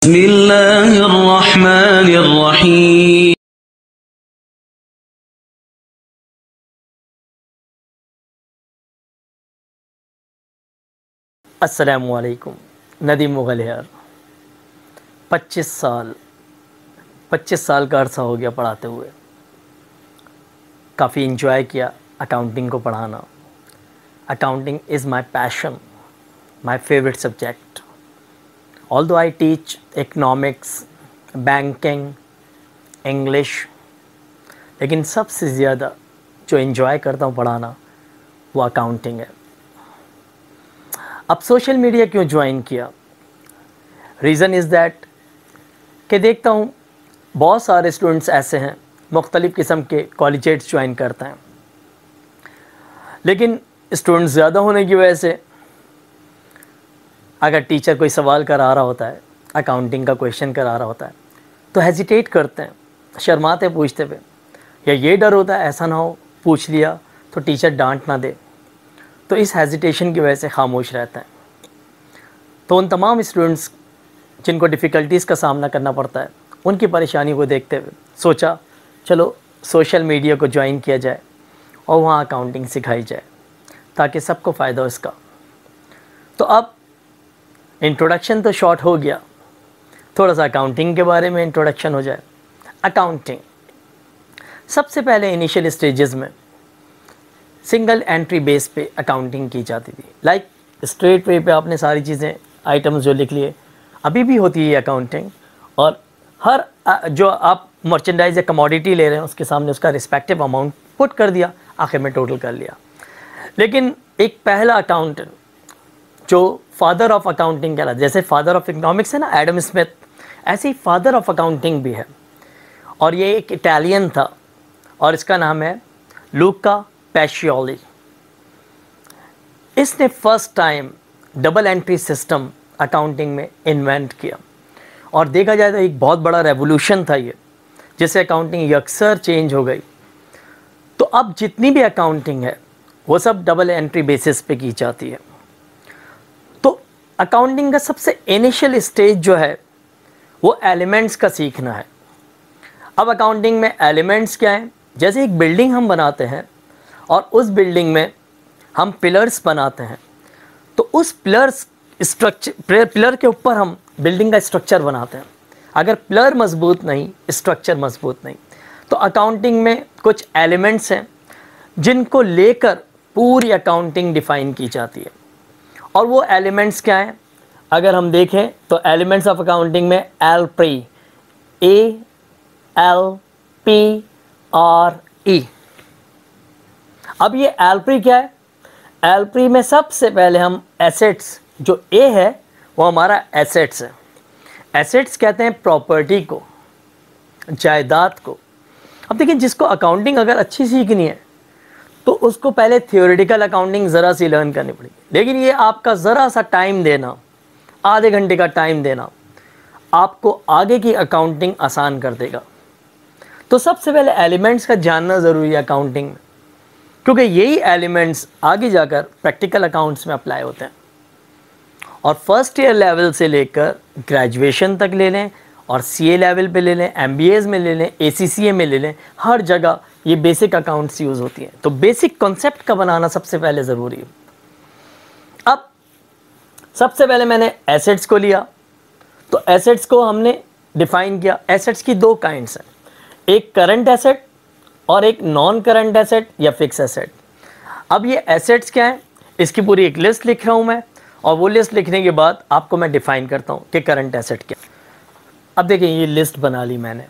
बिस्मिल्लाहिर्रहमानिर्रहीम। अस्सलामुअलैकुम। नदीम मुग़ल यार 25 साल का अरसा हो गया पढ़ाते हुए। काफ़ी इन्जॉय किया अकाउंटिंग को पढ़ाना। Accounting is my passion, my favourite subject. Although I teach economics, banking, English, लेकिन सबसे ज़्यादा जो इन्जॉय करता हूँ पढ़ाना वो अकाउंटिंग है। अब सोशल मीडिया क्यों ज्वाइन किया? रीज़न इज़ दैट कि देखता हूँ बहुत सारे स्टूडेंट्स ऐसे हैं मुख्तलिफ़ किस्म के कॉलेजेट्स ज्वाइन करते हैं, लेकिन स्टूडेंट्स ज़्यादा होने की वजह से अगर टीचर कोई सवाल करा रहा होता है, अकाउंटिंग का क्वेश्चन करा रहा होता है, तो हेजिटेट करते हैं, शर्माते पूछते हुए, या ये डर होता है ऐसा ना हो पूछ लिया तो टीचर डांट ना दे, तो इस हेजिटेशन की वजह से खामोश रहता है। तो उन तमाम स्टूडेंट्स जिनको डिफ़िकल्टीज़ का सामना करना पड़ता है, उनकी परेशानी को देखते हुए सोचा चलो सोशल मीडिया को ज्वाइन किया जाए और वहाँ अकाउंटिंग सिखाई जाए ताकि सबको फ़ायदा हो इसका। तो अब इंट्रोडक्शन तो शॉर्ट हो गया, थोड़ा सा अकाउंटिंग के बारे में इंट्रोडक्शन हो जाए। अकाउंटिंग सबसे पहले इनिशियल स्टेजेस में सिंगल एंट्री बेस पे अकाउंटिंग की जाती थी। लाइक स्ट्रेट वे पे आपने सारी चीज़ें आइटम्स जो लिख लिए, अभी भी होती है अकाउंटिंग, और हर जो आप मर्चेंडाइज या कमोडिटी ले रहे हैं उसके सामने उसका रिस्पेक्टिव अमाउंट पुट कर दिया, आखिर में टोटल कर लिया। लेकिन एक पहला अकाउंटेंट जो फादर ऑफ अकाउंटिंग कहलाता है, जैसे फादर ऑफ इकोनॉमिक्स है ना एडम स्मिथ, ऐसे ही फादर ऑफ अकाउंटिंग भी है, और ये एक इटालियन था और इसका नाम है लूका पैशियोली। इसने first time double entry system accounting में इन्वेंट किया, और देखा जाए तो एक बहुत बड़ा रेवोल्यूशन था ये, जिससे अकाउंटिंग यकसर चेंज हो गई। तो अब जितनी भी अकाउंटिंग है वो सब डबल एंट्री बेसिस पे की जाती है। तो अकाउंटिंग का सबसे इनिशियल स्टेज जो है वो एलिमेंट्स का सीखना है। अब अकाउंटिंग में एलिमेंट्स क्या हैं? जैसे एक बिल्डिंग हम बनाते हैं और उस बिल्डिंग में हम पिलर्स बनाते हैं, तो उस पिलर के ऊपर हम बिल्डिंग का स्ट्रक्चर बनाते हैं। अगर पिलर मजबूत नहीं, स्ट्रक्चर मजबूत नहीं, तो अकाउंटिंग में कुछ एलिमेंट्स हैं जिनको लेकर पूरी अकाउंटिंग डिफ़ाइन की जाती है। और वो एलिमेंट्स क्या हैं? अगर हम देखें तो एलिमेंट्स ऑफ अकाउंटिंग में एलपी, ALPRE। अब ये एलपी क्या है? एलपी में सबसे पहले हम एसेट्स, जो ए है वो हमारा एसेट्स है। एसेट्स कहते हैं प्रॉपर्टी को, जायदाद को। अब देखिए, जिसको अकाउंटिंग अगर अच्छी सीखनी है तो उसको पहले थियोरेटिकल अकाउंटिंग ज़रा सी लर्न करनी पड़ेगी, लेकिन ये आपका ज़रा सा टाइम देना, आधे घंटे का टाइम देना, आपको आगे की अकाउंटिंग आसान कर देगा। तो सबसे पहले एलिमेंट्स का जानना ज़रूरी है अकाउंटिंग में, क्योंकि यही एलिमेंट्स आगे जाकर प्रैक्टिकल अकाउंट्स में अप्लाई होते हैं। और फर्स्ट ईयर लेवल से लेकर ग्रेजुएशन तक ले लें, और सीए लेवल पे ले लें, एमबीएज में ले लें, एसीसीए में ले लें, हर जगह ये बेसिक अकाउंट्स यूज़ होती हैं। तो बेसिक कॉन्सेप्ट का बनाना सबसे पहले ज़रूरी है। अब सबसे पहले मैंने एसेट्स को लिया, तो एसेट्स को हमने डिफ़ाइन किया। एसेट्स की दो काइंड्स हैं, एक करंट एसेट और एक नॉन करंट एसेट या फिक्स एसेट। अब ये एसेट्स क्या है, इसकी पूरी एक लिस्ट लिख रहा हूँ मैं, और वो लिस्ट लिखने के बाद आपको मैं डिफ़ाइन करता हूँ कि करंट एसेट क्या। अब देखिए, ये लिस्ट बना ली मैंने।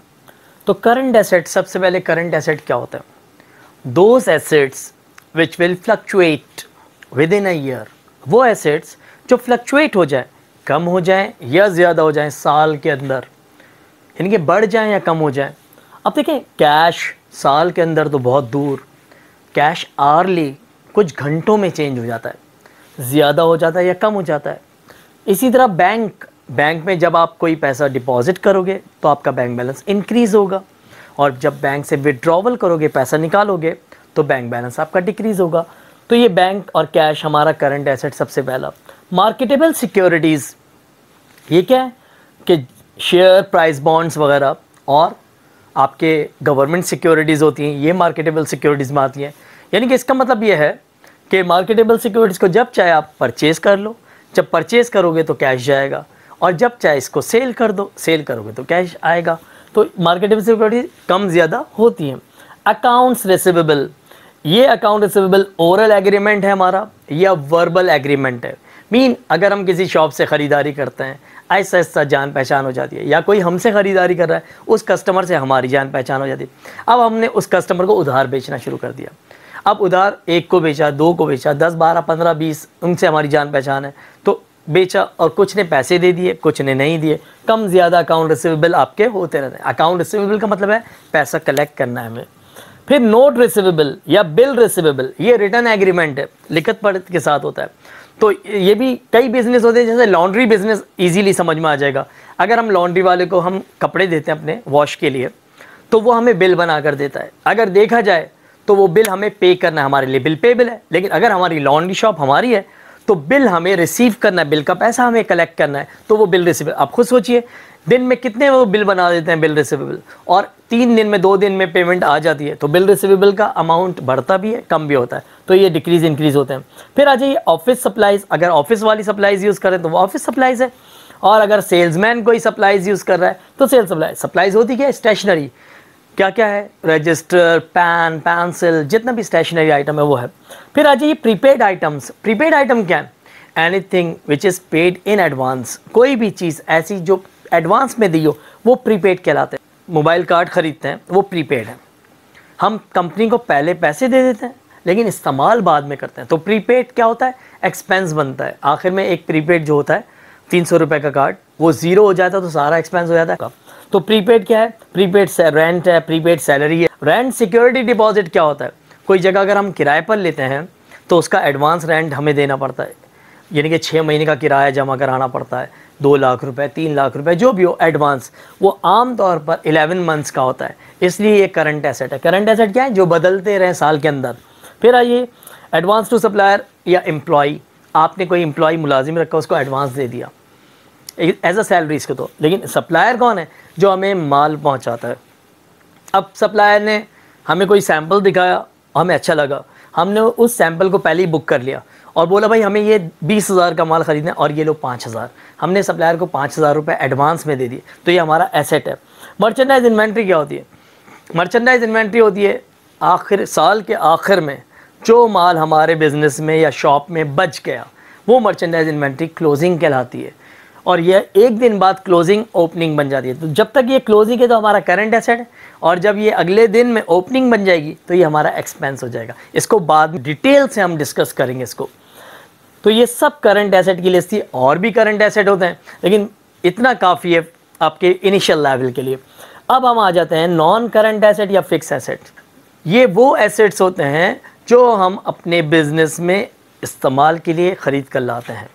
तो करंट एसेट, सबसे पहले करंट एसेट क्या होता है? Those assets which will fluctuate with in a year. वो एसेट्स जो फ्लक्चुएट हो जाए, कम हो जाए या ज़्यादा हो जाए साल के अंदर, यानी कि बढ़ जाए या कम हो जाए। अब देखें, कैश साल के अंदर तो बहुत दूर, कैश आरली कुछ घंटों में चेंज हो जाता है, ज़्यादा हो जाता है या कम हो जाता है। इसी तरह बैंक में जब आप कोई पैसा डिपॉजिट करोगे तो आपका बैंक बैलेंस इंक्रीज़ होगा, और जब बैंक से विड्रॉवल करोगे, पैसा निकालोगे, तो बैंक बैलेंस आपका डिक्रीज़ होगा। तो ये बैंक और कैश हमारा करंट एसेट सबसे पहला। मार्केटेबल सिक्योरिटीज़, ये क्या है कि शेयर प्राइस बॉन्ड्स वगैरह और आपके गवर्नमेंट सिक्योरिटीज़ होती हैं, ये मार्केटेबल सिक्योरिटीज़ में आती हैं। यानी कि इसका मतलब ये है कि मार्केटेबल सिक्योरिटीज़ को जब चाहे आप परचेज़ कर लो, जब परचेज़ करोगे तो कैश जाएगा, और जब चाहे इसको सेल कर दो, सेल करोगे तो कैश आएगा। तो मार्केटेबल सिक्योरिटी कम ज़्यादा होती हैं। अकाउंट्स रिसीवेबल, ये अकाउंट रिसीवेबल ओरल एग्रीमेंट है हमारा या वर्बल एग्रीमेंट है। मीन अगर हम किसी शॉप से ख़रीदारी करते हैं, ऐसा ऐसा जान पहचान हो जाती है, या कोई हमसे ख़रीदारी कर रहा है, उस कस्टमर से हमारी जान पहचान हो जाती है। अब हमने उस कस्टमर को उधार बेचना शुरू कर दिया। अब उधार 1 को बेचा, 2 को बेचा, 10, 12, 15, 20 उनसे हमारी जान पहचान है, तो बेचा और कुछ ने पैसे दे दिए, कुछ ने नहीं दिए। कम ज़्यादा अकाउंट रिसीवेबल आपके होते रहते हैं। अकाउंट रिसीवेबल का मतलब है पैसा कलेक्ट करना है हमें। फिर नोट रिसीवेबल या बिल रिसीवेबल, ये रिटर्न एग्रीमेंट है, लिखत पढ़त के साथ होता है। तो ये भी कई बिजनेस होते हैं, जैसे लॉन्ड्री बिजनेस इजीली समझ में आ जाएगा। अगर हम लॉन्ड्री वाले को हम कपड़े देते हैं अपने वॉश के लिए, तो वो हमें बिल बना कर देता है। अगर देखा जाए तो वो बिल हमें पे करना है, हमारे लिए बिल पेबल है। लेकिन अगर हमारी लॉन्ड्री शॉप हमारी है तो बिल हमें रिसीव करना है, बिल का पैसा हमें कलेक्ट करना है, तो वो बिल रिसीवेबल। आप खुद सोचिए दिन में कितने वो बिल बना देते हैं बिल रिसीवेबल, और 3 दिन में 2 दिन में पेमेंट आ जाती है, तो बिल रिसीवेबल का अमाउंट बढ़ता भी है, कम भी होता है, तो ये डिक्रीज इंक्रीज होते हैं। फिर आ जाइए ऑफिस सप्लाईज, अगर ऑफिस वाली सप्लाईज यूज़ करें तो वो ऑफिस सप्लाईज है, और अगर सेल्समैन कोई सप्लाईज यूज़ कर रहा है तो सेल्स सप्लाईज। सप्लाईज होती क्या है? स्टेशनरी, क्या क्या है? रजिस्टर, पेन, पेंसिल, जितना भी स्टेशनरी आइटम है वो है। फिर आ जाइए प्रीपेड आइटम्स। प्रीपेड आइटम क्या है? Anything which is paid in advance, कोई भी चीज़ ऐसी जो एडवांस में दी हो वो प्रीपेड कहलाते हैं। मोबाइल कार्ड ख़रीदते हैं वो प्रीपेड है। हम कंपनी को पहले पैसे दे देते हैं लेकिन इस्तेमाल बाद में करते हैं, तो प्रीपेड क्या होता है? एक्सपेंस बनता है। आखिर में एक प्रीपेड जो होता है 300 रुपये का कार्ड, वो ज़ीरो हो जाता है तो सारा एक्सपेंस हो जाता है। तो प्रीपेड क्या है? प्रीपेड से रेंट है, प्रीपेड सैलरी है। रेंट सिक्योरिटी डिपॉजिट क्या होता है? कोई जगह अगर हम किराए पर लेते हैं तो उसका एडवांस रेंट हमें देना पड़ता है, यानी कि 6 महीने का किराया जमा कराना पड़ता है, 2 लाख रुपए, 3 लाख रुपए, जो भी हो एडवांस, वो आम तौर पर 11 मंथ्स का होता है, इसलिए ये करंट एसेट है। करंट एसेट क्या है? जो बदलते रहें साल के अंदर। फिर आइए एडवांस टू सप्लायर या एम्प्लॉई, आपने कोई एम्प्लॉई मुलाजिम रखा, उसको एडवांस दे दिया एज अ सैलरी इसको तो। लेकिन सप्लायर कौन है? जो हमें माल पहुंचाता है। अब सप्लायर ने हमें कोई सैंपल दिखाया, हमें अच्छा लगा, हमने उस सैंपल को पहले ही बुक कर लिया और बोला भाई हमें ये 20,000 का माल ख़रीदना है और ये लो 5,000, हमने सप्लायर को 5,000 रुपये एडवांस में दे दिए, तो ये हमारा एसेट है। मर्चेंडाइज इन्वेंट्री क्या होती है? मर्चेंडाइज इन्वेंट्री होती है आखिर साल के आखिर में जो माल हमारे बिज़नेस में या शॉप में बच गया, वो मर्चेंडाइज इन्वेंट्री क्लोजिंग कहलाती है। और यह एक दिन बाद क्लोजिंग ओपनिंग बन जाती है। तो जब तक ये क्लोजिंग है तो हमारा करंट एसेट है, और जब ये अगले दिन में ओपनिंग बन जाएगी तो ये हमारा एक्सपेंस हो जाएगा। इसको बाद में डिटेल से हम डिस्कस करेंगे इसको। तो ये सब करंट एसेट की लिस्ट थी, और भी करंट एसेट होते हैं लेकिन इतना काफ़ी है आपके इनिशियल लेवल के लिए। अब हम आ जाते हैं नॉन करंट एसेट या फिक्स एसेट। ये वो एसेट्स होते हैं जो हम अपने बिजनेस में इस्तेमाल के लिए ख़रीद कर लाते हैं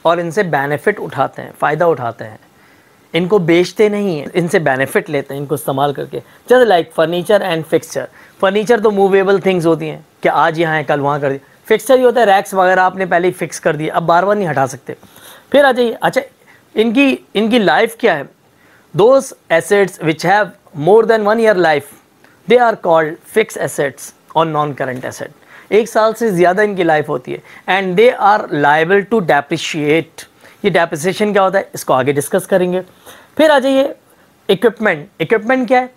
और इनसे बेनिफिट उठाते हैं, फ़ायदा उठाते हैं, इनको बेचते नहीं हैं, इनसे बेनिफिट लेते हैं इनको इस्तेमाल करके। जैसे like furniture and fixture. Furniture तो मूवेबल थिंग्स होती हैं कि आज यहाँ है कल वहाँ कर दिया। फिक्सचर ही होता है रैक्स वगैरह, आपने पहले ही फिक्स कर दिए, अब बार बार नहीं हटा सकते। फिर आ जाइए, अच्छा इनकी लाइफ क्या है? Those assets which have more than 1 year life, they are called fix assets और नॉन करंट एसेट। 1 साल से ज़्यादा इनकी लाइफ होती है and they are liable to depreciate. ये डेप्रिसिएशन क्या होता है इसको आगे डिस्कस करेंगे। फिर आ जाइए इक्विपमेंट। इक्विपमेंट क्या है?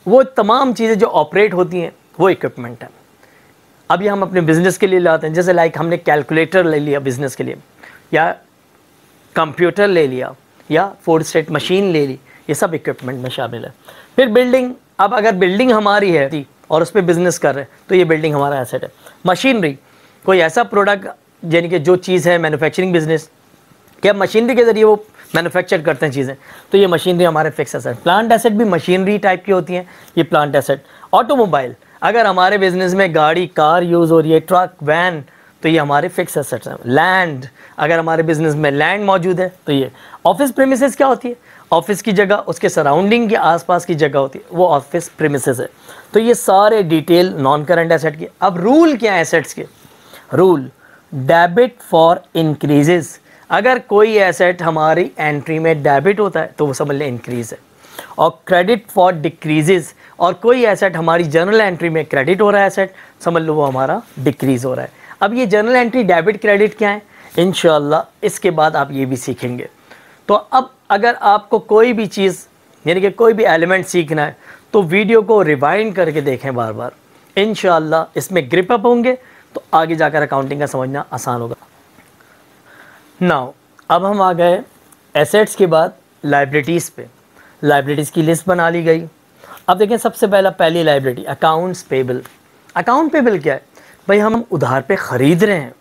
वो तमाम चीज़ें जो ऑपरेट होती हैं वो इक्विपमेंट है। अभी हम अपने बिज़नेस के लिए लाते हैं, जैसे लाइक हमने कैलकुलेटर ले लिया बिज़नेस के लिए, या कंप्यूटर ले लिया, या फोर्ड स्टेट मशीन ले ली, ये सब इक्विपमेंट में शामिल है। फिर बिल्डिंग, अब अगर बिल्डिंग हमारी है और उस पर बिज़नेस कर रहे हैं तो ये बिल्डिंग हमारा एसेट है। मशीनरी, कोई ऐसा प्रोडक्ट यानी कि जो चीज़ है मैन्युफैक्चरिंग बिजनेस, क्या मशीनरी के ज़रिए वो मैन्युफैक्चर करते हैं चीज़ें, तो ये मशीनरी हमारे फिक्स एसेट। प्लांट एसेट भी मशीनरी टाइप की होती हैं, ये प्लांट एसेट। ऑटोमोबाइल, अगर हमारे बिज़नेस में गाड़ी कार यूज़ हो रही है, ट्रक वैन, तो ये हमारे फिक्स एसेट्स हैं। लैंड, अगर हमारे बिज़नेस में लैंड मौजूद है तो ये। ऑफिस प्रीमिसेस क्या होती है? ऑफिस की जगह, उसके सराउंडिंग के आसपास की जगह होती है, वो ऑफिस प्रीमिसेस है। तो ये सारे डिटेल नॉन करंट एसेट की। अब रूल क्या है एसेट्स के? Rule, debit for increases. अगर कोई एसेट हमारी एंट्री में डेबिट होता है तो वो समझ लें इंक्रीज़ है, और क्रेडिट फॉर डिक्रीजेज, और कोई एसेट हमारी जर्नल एंट्री में क्रेडिट हो रहा है एसेट, समझ लो वो हमारा डिक्रीज़ हो रहा है। अब ये जर्नल एंट्री डेबिट क्रेडिट क्या है, इंशाल्लाह इसके बाद आप ये भी सीखेंगे। तो अब अगर आपको कोई भी चीज़ यानी कि कोई भी एलिमेंट सीखना है तो वीडियो को रिवाइंड करके देखें बार बार, इंशाल्लाह इसमें ग्रिप अप होंगे तो आगे जाकर अकाउंटिंग का समझना आसान होगा। नाउ अब हम आ गए एसेट्स के बाद लाइबिलिटीज़ पे। लाइबिलिटीज़ की लिस्ट बना ली गई। अब देखें सबसे पहली liability accounts payable. Account payable क्या है भाई, हम उधार पे ख़रीद रहे हैं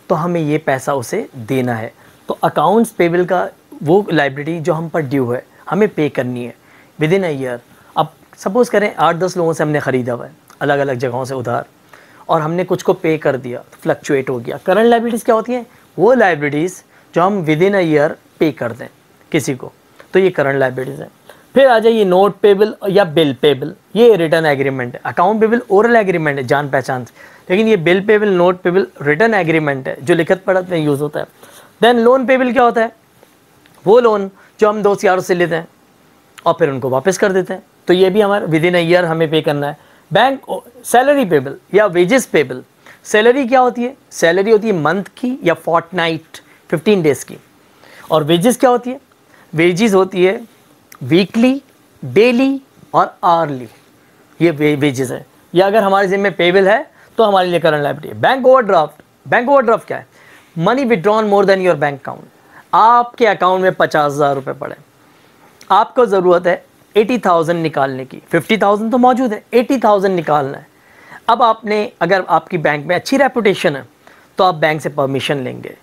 तो हमें ये पैसा उसे देना है, तो अकाउंट्स पेबल का वो लाइबिलिटी जो हम पर ड्यू है हमें पे करनी है विद इन अ ईयर। अब सपोज़ करें 8-10 लोगों से हमने ख़रीदा हुआ है अलग अलग जगहों से उधार, और हमने कुछ को पे कर दिया तो फ्लक्चुएट हो गया। करंट लाइबिलिटीज़ क्या होती हैं, वो लाइबिलिटीज़ जो हम विद इन अ ईयर पे कर दें किसी को, तो ये करंट लाइबिलिटीज़ है। फिर आ जाइए नोट पेबल या बिल पेबल, ये रिटर्न एग्रीमेंट है। अकाउंट पेबल ओरल एग्रीमेंट है जान पहचान से, लेकिन ये bill payable note payable return agreement है जो लिखत पढ़त में यूज़ होता है। देन लोन पेबल क्या होता है, वो लोन जो हम दोस्त यारों से लेते हैं और फिर उनको वापस कर देते हैं, तो ये भी हमारे विद इन अ ईयर हमें पे करना है। बैंक सैलरी पेबल या वेजेस पेबल। सैलरी क्या होती है, सैलरी होती है मंथ की या फोर्टनाइट 15 डेज़ की, और वेजेस क्या होती है, वेजेस होती है वीकली, डेली और आवर्ली, ये वेजेस है। या अगर हमारे जिम्मे पेबल है तो हमारे लिए करंट लायबिलिटी है। Bank overdraft. बैंक ओवरड्राफ्ट क्या है, money withdrawn more than your bank account. आपके अकाउंट में 50,000 रुपये पड़े, आपको ज़रूरत है 80,000 निकालने की, 50,000 तो मौजूद है, 80,000 निकालना है। अब आपने अगर आपकी बैंक में अच्छी रेपुटेशन है तो आप बैंक से परमिशन लेंगे,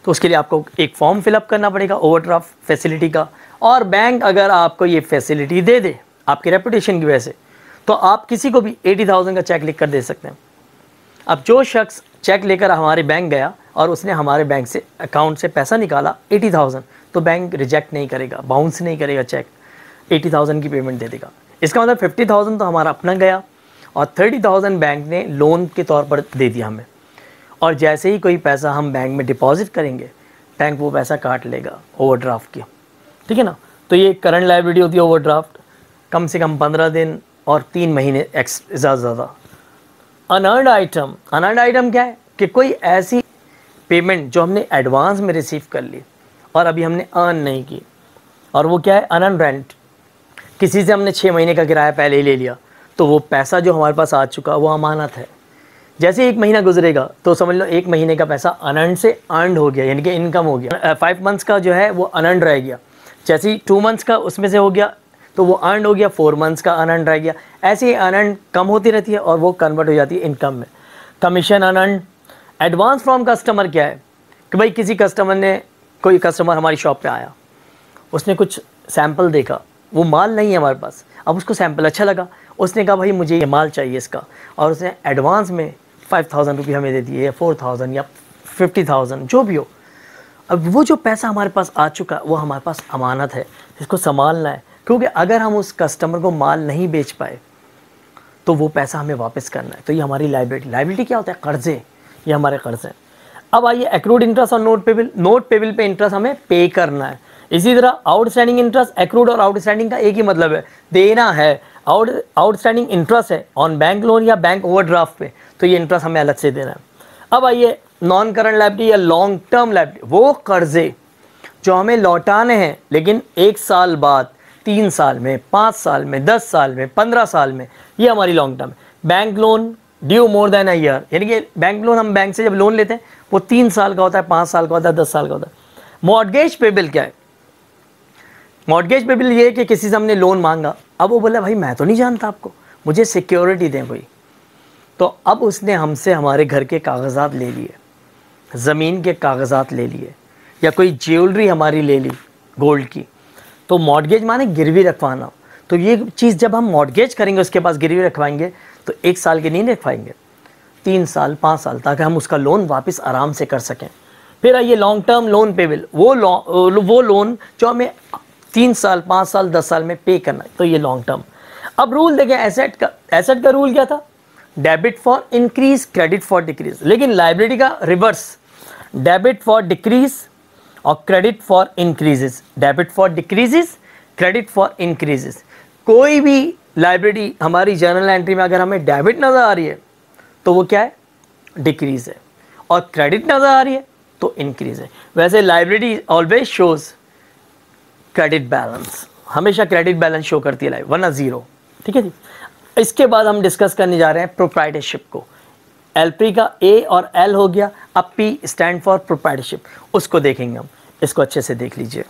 तो उसके लिए आपको एक फॉर्म फिलअप करना पड़ेगा ओवरड्राफ्ट फैसिलिटी का, और बैंक अगर आपको ये फैसिलिटी दे दे आपकी रेपुटेशन की वजह से, तो आप किसी को भी 80,000 का चेक लिख कर दे सकते हैं। अब जो शख्स चेक लेकर हमारे बैंक गया और उसने हमारे बैंक से अकाउंट से पैसा निकाला 80,000, तो बैंक रिजेक्ट नहीं करेगा, बाउंस नहीं करेगा चेक, 80,000 की पेमेंट दे देगा। इसका मतलब 50,000 तो हमारा अपना गया और 30,000 बैंक ने लोन के तौर पर दे दिया हमें, और जैसे ही कोई पैसा हम बैंक में डिपॉजिट करेंगे बैंक वो पैसा काट लेगा ओवरड्राफ्ट की, ठीक है ना। तो ये करंट लायबिलिटी होती है ओवरड्राफ्ट, कम से कम 15 दिन और 3 महीने ज़्यादा ज़्यादा। Unearned item. अनअर्न्ड आइटम क्या है कि कोई ऐसी पेमेंट जो हमने एडवांस में रिसीव कर ली और अभी हमने अर्न नहीं की, और वो क्या है अनअर्न्ड रेंट। किसी से हमने 6 महीने का किराया पहले ही ले लिया, तो वो पैसा जो हमारे पास आ चुका वो अमानत है। जैसे 1 महीना गुजरेगा तो समझ लो 1 महीने का पैसा अनअर्न्ड से अर्नड हो गया, यानी कि इनकम हो गया। 5 मंथ्स का जो है वो अनअर्न्ड रह गया, जैसे ही 2 मंथ्स का उसमें से हो गया तो वो अर्नड हो गया, 4 मंथ्स का अनअर्न्ड रह गया। ऐसे ही अनअर्न्ड कम होती रहती है और वो कन्वर्ट हो जाती है इनकम में। Commission unearned. Advance from customer क्या है कि भाई किसी कस्टमर ने, कोई कस्टमर हमारी शॉप पे आया, उसने कुछ सैंपल देखा, वो माल नहीं है हमारे पास, अब उसको सैंपल अच्छा लगा, उसने कहा भाई मुझे ये माल चाहिए इसका, और उसने एडवांस में 5,000 रुपये हमें दे दिए या 4,000 या 50,000 जो भी हो। अब वो जो पैसा हमारे पास आ चुका वो हमारे पास अमानत है, इसको संभालना है, क्योंकि अगर हम उस कस्टमर को माल नहीं बेच पाए तो वो पैसा हमें वापस करना है। तो ये हमारी लायबिलिटी। लायबिलिटी क्या होता है, कर्ज़े, ये हमारे कर्ज़ हैं। अब आइए एक्रूड इंटरेस्ट और नोट पेबल। नोट पेबल पे इंटरेस्ट हमें पे करना है। इसी तरह आउटस्टैंडिंग इंटरेस्ट, एक्रूड और आउटस्टैंडिंग का एक ही मतलब है, देना है। आउटस्टैंडिंग इंटरेस्ट है ऑन बैंक लोन या बैंक ओवरड्राफ्ट पे, तो ये इंटरेस्ट हमें अलग से देना है। अब आइए नॉन करंट लायबिलिटी या लॉन्ग टर्म लायबिलिटी, वो कर्ज़े जो हमें लौटाने हैं लेकिन 1 साल बाद, 3 साल में, 5 साल में, 10 साल में, 15 साल में, ये हमारी लॉन्ग टर्म है। Bank loan due more than a year, यानी कि बैंक लोन हम बैंक से जब लोन लेते हैं वो 3 साल का होता है, 5 साल का होता है, 10 साल का होता है। मॉर्गेज पेबल क्या है, मॉर्गेज पेबल ये है कि किसी से हमने लोन मांगा, अब वो बोला भाई मैं तो नहीं जानता आपको, मुझे सिक्योरिटी दें कोई, तो अब उसने हमसे हमारे घर के कागजात ले लिए, ज़मीन के कागजात ले लिए, या कोई ज्वेलरी हमारी ले ली गोल्ड की, तो मॉर्गेज माने गिरवी रखवाना। तो ये चीज़ जब हम मॉर्गेज करेंगे उसके पास गिरवी रखवाएंगे तो 1 साल के नहीं रखवाएंगे, 3 साल 5 साल, ताकि हम उसका लोन वापस आराम से कर सकें। फिर आइए लॉन्ग टर्म लोन पेबल, वो लोन जो हमें 3 साल 5 साल 10 साल में पे करना है, तो ये लॉन्ग टर्म। अब रूल देखें एसेट का रूल क्या था, debit for increase, credit for decrease. लेकिन लायबिलिटी का रिवर्स, डेबिट फॉर डिक्रीज और credit for increases, debit for decreases, credit for increases. कोई भी लाइबिलिटी हमारी जर्नल एंट्री में अगर हमें डेबिट नज़र आ रही है तो वो क्या है, डिक्रीज है, और क्रेडिट नज़र आ रही है तो इंक्रीज है। वैसे liability always shows credit balance, हमेशा क्रेडिट बैलेंस शो करती है वरना ज़ीरो। ठीक है जी। इसके बाद हम डिस्कस करने जा रहे हैं प्रोप्राइटरशिप को। एलपी का ए और एल हो गया, अब पी स्टैंड फॉर प्रोप्राइटरशिप, उसको देखेंगे हम। इसको अच्छे से देख लीजिए।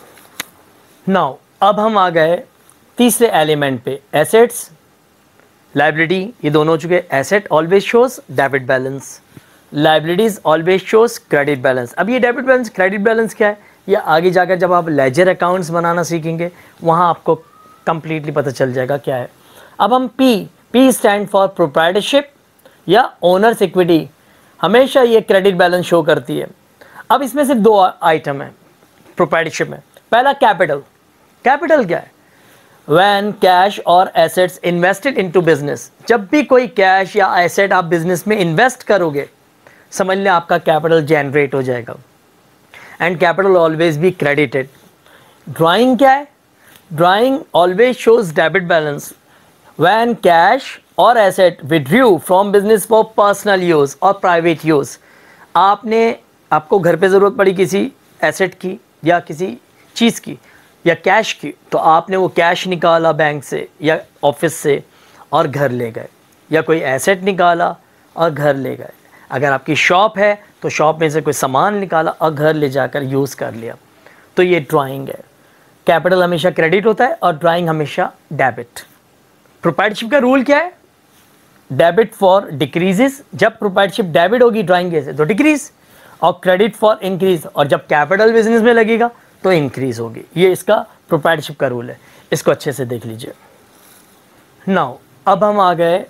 नाउ अब हम आ गए तीसरे एलिमेंट पे, एसेट्स लाइबिलिटी, ये दोनों हो चुके। Asset always shows debit balance, liabilities always shows credit balance. अब ये डेबिट बैलेंस क्रेडिट बैलेंस क्या है, ये आगे जाकर जब आप लेजर अकाउंट्स बनाना सीखेंगे वहाँ आपको कंप्लीटली पता चल जाएगा क्या है। अब हम पी स्टैंड फॉर प्रोप्राइटरशिप या ओनर्स इक्विटी, हमेशा ये क्रेडिट बैलेंस शो करती है। अब इसमें सिर्फ दो आइटम है प्रोप्राइटरशिप में। पहला कैपिटल, कैपिटल क्या है, व्हेन कैश और एसेट्स इन्वेस्टेड इनटू बिजनेस, जब भी कोई कैश या एसेट आप बिजनेस में इन्वेस्ट करोगे समझ लें आपका कैपिटल जनरेट हो जाएगा, and capital always be credited. Drawing क्या है, drawing always shows debit balance when cash और asset withdrew from business for personal use और प्राइवेट यूज़। आपको घर पे ज़रूरत पड़ी किसी एसेट की या किसी चीज़ की या कैश की, तो आपने वो कैश निकाला बैंक से या ऑफिस से और घर ले गए, या कोई एसेट निकाला और घर ले गए। अगर आपकी शॉप है तो शॉप में से कोई सामान निकाला और घर ले जाकर यूज़ कर लिया, तो ये ड्राइंग है। कैपिटल हमेशा क्रेडिट होता है और ड्राइंग हमेशा डेबिट। प्रोप्राइटरशिप का रूल क्या है, डेबिट फॉर डिक्रीजेस, जब प्रोप्राइटरशिप डेबिट होगी ड्राइंग कैसे तो डिक्रीज, और क्रेडिट फॉर इंक्रीज, और जब कैपिटल बिजनेस में लगेगा तो इंक्रीज होगी। ये इसका प्रोप्राइटरशिप का रूल है, इसको अच्छे से देख लीजिए। नाउ अब हम आ गए,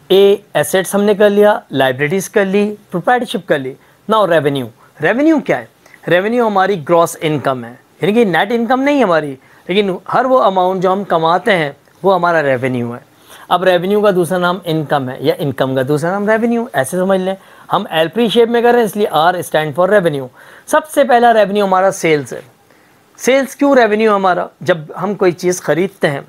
ए एसेट्स हमने कर लिया, लाइबिलिटीज कर ली, प्रोप्राइटरशिप कर ली। नाउ रेवेन्यू, रेवेन्यू क्या है, रेवेन्यू हमारी ग्रॉस इनकम है, यानी कि नेट इनकम नहीं हमारी, लेकिन हर वो अमाउंट जो हम कमाते हैं वो हमारा रेवेन्यू है। अब रेवेन्यू का दूसरा नाम इनकम है या इनकम का दूसरा नाम रेवेन्यू, ऐसे समझ लें। हम एलपी शेप में कर रहे हैं इसलिए आर स्टैंड फॉर रेवेन्यू। सबसे पहला रेवेन्यू हमारा सेल्स है। सेल्स क्यों रेवेन्यू हमारा, जब हम कोई चीज़ ख़रीदते हैं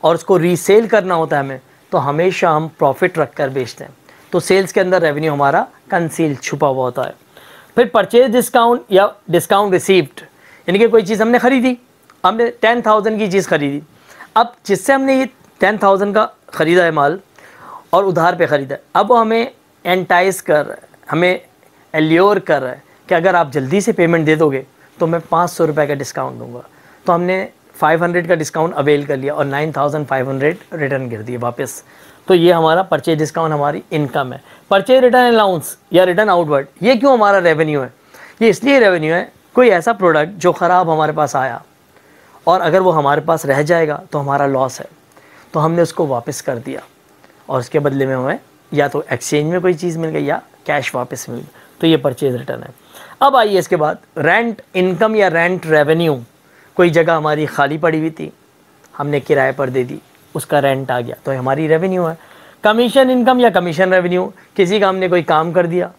और उसको रीसेल करना होता है हमें, तो हमेशा हम प्रॉफिट रख कर बेचते हैं, तो सेल्स के अंदर रेवेन्यू हमारा कंसील छुपा हुआ होता है। फिर परचेज डिस्काउंट या डिस्काउंट रिसीव्ड, यानी कि कोई चीज़ हमने ख़रीदी, हमने 10,000 की चीज़ ख़रीदी, अब जिससे हमने ये 10,000 का ख़रीदा है माल और उधार पे ख़रीदा है, अब वो हमें एंटाइज कर रहा है, हमें एल्योर कर रहा है कि अगर आप जल्दी से पेमेंट दे दोगे तो मैं 500 रुपये का डिस्काउंट दूंगा। तो हमने 500 का डिस्काउंट अवेल कर लिया और 9,500 रिटर्न कर दिए वापस। तो ये हमारा परचेज डिस्काउंट हमारी इनकम है। परचेज रिटर्न अलाउंस या रिटर्न आउटवर्ड, ये क्यों हमारा रेवेन्यू है, ये इसलिए रेवेन्यू है, कोई ऐसा प्रोडक्ट जो ख़राब हमारे पास आया और अगर वो हमारे पास रह जाएगा तो हमारा लॉस है, तो हमने उसको वापस कर दिया और उसके बदले में हमें या तो एक्सचेंज में कोई चीज़ मिल गई या कैश वापस मिल गई, तो ये परचेज रिटर्न है। अब आइए इसके बाद रेंट इनकम या रेंट रेवेन्यू, कोई जगह हमारी खाली पड़ी हुई थी, हमने किराए पर दे दी, उसका रेंट आ गया तो हमारी रेवेन्यू है। कमीशन इनकम या कमीशन रेवेन्यू, किसी का हमने कोई काम कर दिया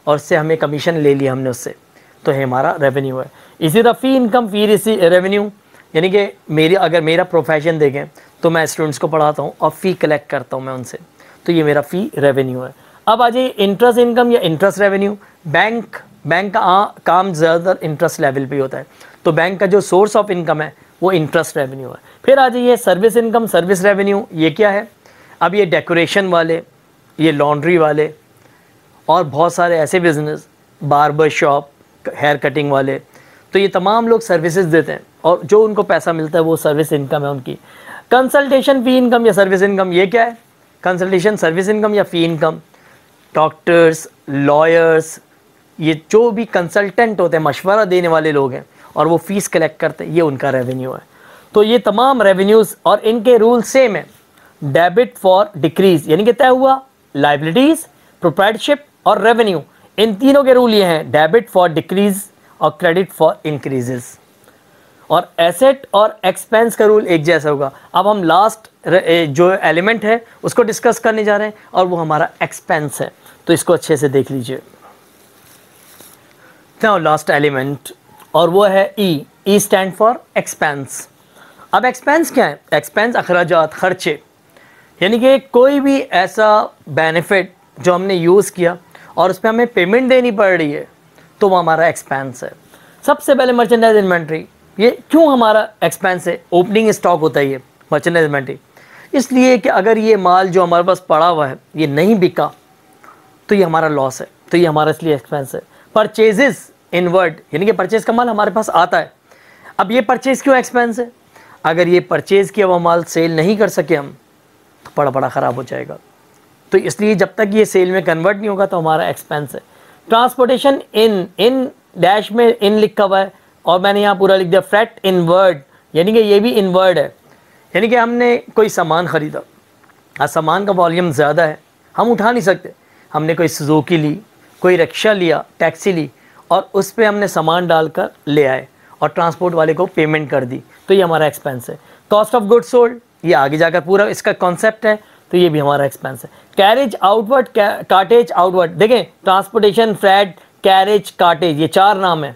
और उससे हमें कमीशन ले लिया हमने उससे, तो ये हमारा रेवेन्यू है। इसी तरह फ़ी इनकम फ़ी रेवेन्यू, यानी कि अगर मेरा प्रोफेशन देखें तो मैं स्टूडेंट्स को पढ़ाता हूँ और फ़ी कलेक्ट करता हूँ मैं उनसे, तो ये मेरा फ़ी रेवेन्यू है। अब आ जाइए इंटरेस्ट इनकम या इंटरेस्ट रेवेन्यू। बैंक का काम ज़्यादातर इंटरेस्ट लेवल पे होता है, तो बैंक का जो सोर्स ऑफ इनकम है वो इंटरेस्ट रेवेन्यू है। फिर आ जाइए सर्विस इनकम सर्विस रेवेन्यू, ये क्या है, अब ये डेकोरेशन वाले, ये लॉन्ड्री वाले और बहुत सारे ऐसे business, barber shop, hair cutting वाले, तो ये तमाम लोग सर्विसेज देते हैं और जो उनको पैसा मिलता है वो सर्विस इनकम है उनकी। कंसल्टेशन फ़ी इनकम या सर्विस इनकम, ये क्या है, कंसल्टेशन सर्विस इनकम या फ़ी इनकम। डॉक्टर्स, लॉयर्स, ये जो भी कंसल्टेंट होते हैं, मशवरा देने वाले लोग हैं और वो फ़ीस कलेक्ट करते हैं, ये उनका रेवेन्यू है। तो ये तमाम रेवेन्यूज़ और इनके रूल सेम है, डेबिट फॉर डिक्रीज यानी कि तय हुआ, लाइबिलिटीज़, प्रोप्राइटरशिप और रेवेन्यू, इन तीनों के रूल ये हैं, डेबिट फॉर डिक्रीज और क्रेडिट फॉर इंक्रीजेस। और एसेट और एक्सपेंस का रूल एक जैसा होगा। अब हम लास्ट जो एलिमेंट है उसको डिस्कस करने जा रहे हैं और वो हमारा एक्सपेंस है, तो इसको अच्छे से देख लीजिए। नाउ लास्ट एलिमेंट और वो है E. E stand for expense. अब एक्सपेंस क्या है? एक्सपेंस अखराजात, खर्चे, यानी कि कोई भी ऐसा बेनिफिट जो हमने यूज़ किया और उस पर हमें पेमेंट देनी पड़ रही है तो वो हमारा एक्सपेंस है। सबसे पहले मर्चेंडाइज इन्वेंट्री, ये क्यों हमारा एक्सपेंस है? ओपनिंग स्टॉक होता है ये मर्चेंडाइज इन्वेंट्री, इसलिए कि अगर ये माल जो हमारे पास पड़ा हुआ है ये नहीं बिका तो ये हमारा लॉस है, तो ये हमारा इसलिए एक्सपेंस है। परचेजेस इनवर्ड, यानी कि परचेज का माल हमारे पास आता है। अब ये परचेज क्यों एक्सपेंस है? अगर ये परचेज किया हुआ माल सेल नहीं कर सके हम तो बड़ा ख़राब हो जाएगा, तो इसलिए जब तक ये सेल में कन्वर्ट नहीं होगा तो हमारा एक्सपेंस है। ट्रांसपोर्टेशन इन डैश में इन लिखा हुआ है और मैंने यहाँ पूरा लिख दिया फ्रेट इनवर्ड, यानी कि ये भी इनवर्ड है। यानी कि हमने कोई सामान ख़रीदा, आज सामान का वॉल्यूम ज़्यादा है, हम उठा नहीं सकते, हमने कोई सुजुकी ली, कोई रिक्शा लिया, टैक्सी ली और उस पर हमने सामान डालकर ले आए और ट्रांसपोर्ट वाले को पेमेंट कर दी, तो ये हमारा एक्सपेंस है। कॉस्ट ऑफ गुड्स सोल्ड, ये आगे जाकर पूरा इसका कॉन्सेप्ट है, तो ये भी हमारा एक्सपेंस है। कैरेज आउटवर्ड, कार्टेज आउटवर्ड, देखें ट्रांसपोर्टेशन, फ्रेट, कैरेज, कार्टेज, ये 4 नाम है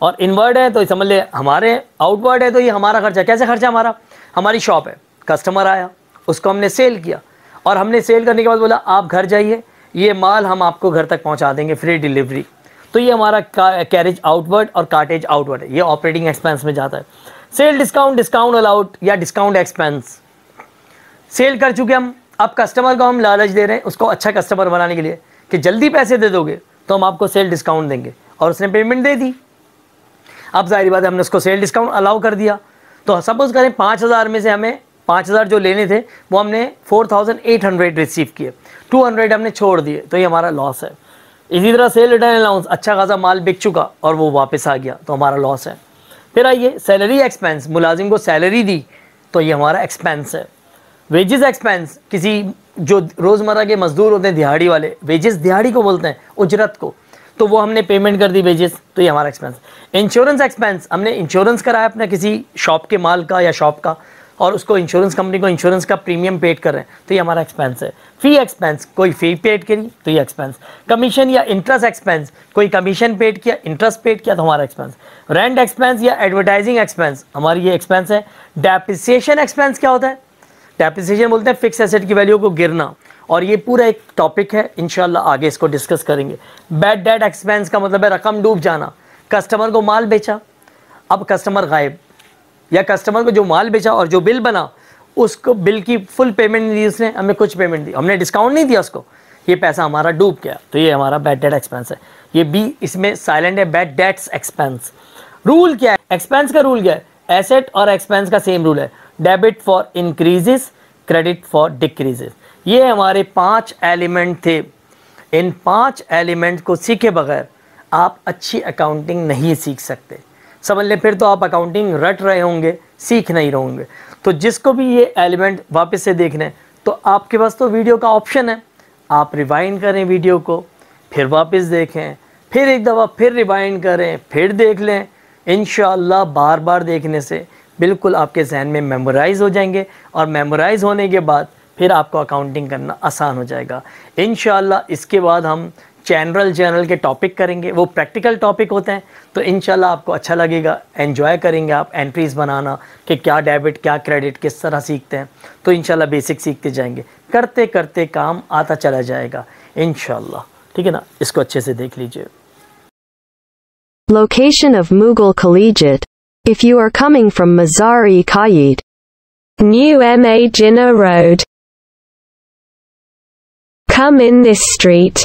और इनवर्ड है तो समझ ले हमारे, आउटवर्ड है तो ये हमारा खर्चा। कैसे खर्चा हमारा? हमारी शॉप है, कस्टमर आया, उसको हमने सेल किया और हमने सेल करने के बाद बोला आप घर जाइए, ये माल हम आपको घर तक पहुंचा देंगे, फ्री डिलीवरी, तो ये हमारा कैरेज आउटवर्ड और कार्टेज आउटवर्ड है, ये ऑपरेटिंग एक्सपेंस में जाता है। सेल डिस्काउंट, डिस्काउंट अलाउड या डिस्काउंट एक्सपेंस, सेल कर चुके हम, अब कस्टमर को हम लालच दे रहे हैं उसको अच्छा कस्टमर बनाने के लिए कि जल्दी पैसे दे दोगे तो हम आपको सेल डिस्काउंट देंगे, और उसने पेमेंट दे दी। अब जाहिर बात है हमने उसको सेल डिस्काउंट अलाउ कर दिया, तो सपोज करें 5000 में से हमें 5000 जो लेने थे वो हमने 4800 रिसीव किए, 200 हमने छोड़ दिए, तो ये हमारा लॉस है। इसी तरह सेल रिटर्न अलाउंस, अच्छा खासा माल बिक चुका और वो वापस आ गया तो हमारा लॉस है। फिर आइए सैलरी एक्सपेंस, मुलाजिम को सैलरी दी तो ये हमारा एक्सपेंस है। वेजेस एक्सपेंस, किसी जो रोज़मर्रा के मजदूर होते हैं दिहाड़ी वाले, वेजेस दिहाड़ी को बोलते हैं, उजरत को, तो वो हमने पेमेंट कर दी वेजेस, तो ये हमारा एक्सपेंस। इंश्योरेंस एक्सपेंस, हमने इंश्योरेंस कराया अपना किसी शॉप के माल का या शॉप का और उसको इंश्योरेंस कंपनी को इंश्योरेंस का प्रीमियम पेड कर रहे हैं तो ये हमारा एक्सपेंस है। फ़ी एक्सपेंस, कोई फ़ी पेड करी तो ये एक्सपेंस। कमीशन या इंटरेस्ट एक्सपेंस, कोई कमीशन पेड किया, इंटरेस्ट पेड किया तो हमारा एक्सपेंस। रेंट एक्सपेंस या एडवर्टाइजिंग एक्सपेंस, हमारी ये एक्सपेंस है। डेप्रिसिएशन एक्सपेंस क्या होता है? डेप्रिसिएशन बोलते हैं फिक्स एसेट की वैल्यू को गिरना, और ये पूरा एक टॉपिक है, इंशाल्लाह आगे इसको डिस्कस करेंगे। बैड डेट एक्सपेंस का मतलब है रकम डूब जाना, कस्टमर को माल बेचा, अब कस्टमर गायब, या कस्टमर को जो माल बेचा और जो बिल बना उसको बिल की फुल पेमेंट नहीं दी उसने, हमें कुछ पेमेंट दी, हमने डिस्काउंट नहीं दिया उसको, ये पैसा हमारा डूब गया, तो ये हमारा बैड डेट एक्सपेंस है। ये बी इसमें साइलेंट है, बैड डेट्स एक्सपेंस। रूल क्या है? एक्सपेंस का रूल क्या है? एसेट और एक्सपेंस का सेम रूल है, debit for increases, credit for decreases. ये हमारे 5 एलिमेंट थे, इन 5 एलिमेंट को सीखे बगैर आप अच्छी अकाउंटिंग नहीं सीख सकते। समझ लें, फिर तो आप अकाउंटिंग रट रहे होंगे, सीख नहीं रहे होंगे। तो जिसको भी ये एलिमेंट वापस से देखने हैं तो आपके पास तो वीडियो का ऑप्शन है, आप रिवाइंड करें वीडियो को, फिर वापस देखें, फिर एक दफ़ा फिर रिवाइंड करें, फिर देख लें। इंशाअल्लाह बार बार देखने से बिल्कुल आपके जहन में मेमोराइज़ हो जाएंगे और मेमोराइज़ होने के बाद फिर आपको अकाउंटिंग करना आसान हो जाएगा इंशाअल्लाह। इसके बाद हम चैनल के टॉपिक करेंगे, वो प्रैक्टिकल टॉपिक होते हैं, तो इंशाल्लाह आपको अच्छा लगेगा, एंजॉय करेंगे आप एंट्रीज़ बनाना कि क्या डेबिट क्या क्रेडिट किस तरह सीखते हैं, तो इंशाल्लाह बेसिक सीखते जाएंगे, करते करते काम आता चला जाएगा इंशाल्लाह। ठीक है ना, इसको अच्छे से देख लीजिए। Location of Mughal Collegiate. If you are coming from Mazar-e Qaid, New Ma Jinnah Road, come in this street.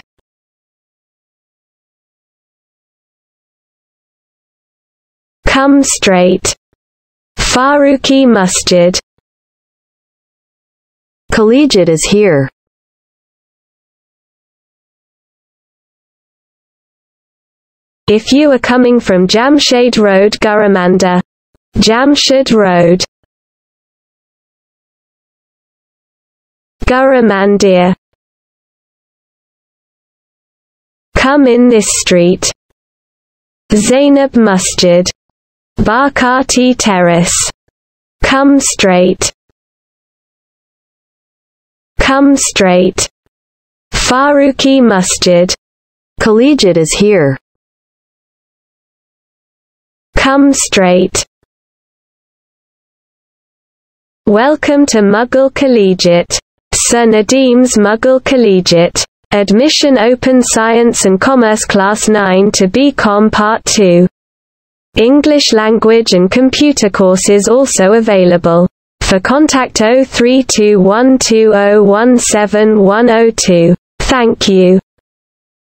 Come straight. Farooqi Masjid. Collegiate is here. If you are coming from Jamshed Road Garamanda, Jamshed Road, Garamandir, come in this street. Zainab Masjid, Barkati Terrace, come straight. Come straight. Farooqi Masjid. Collegiate is here. Come straight. Welcome to Mughal Collegiate. Sir Nadim's Mughal Collegiate. Admission open Science and Commerce Class 9 to BCom Part 2. English language and computer courses also available. For contact 032120171102. Thank you.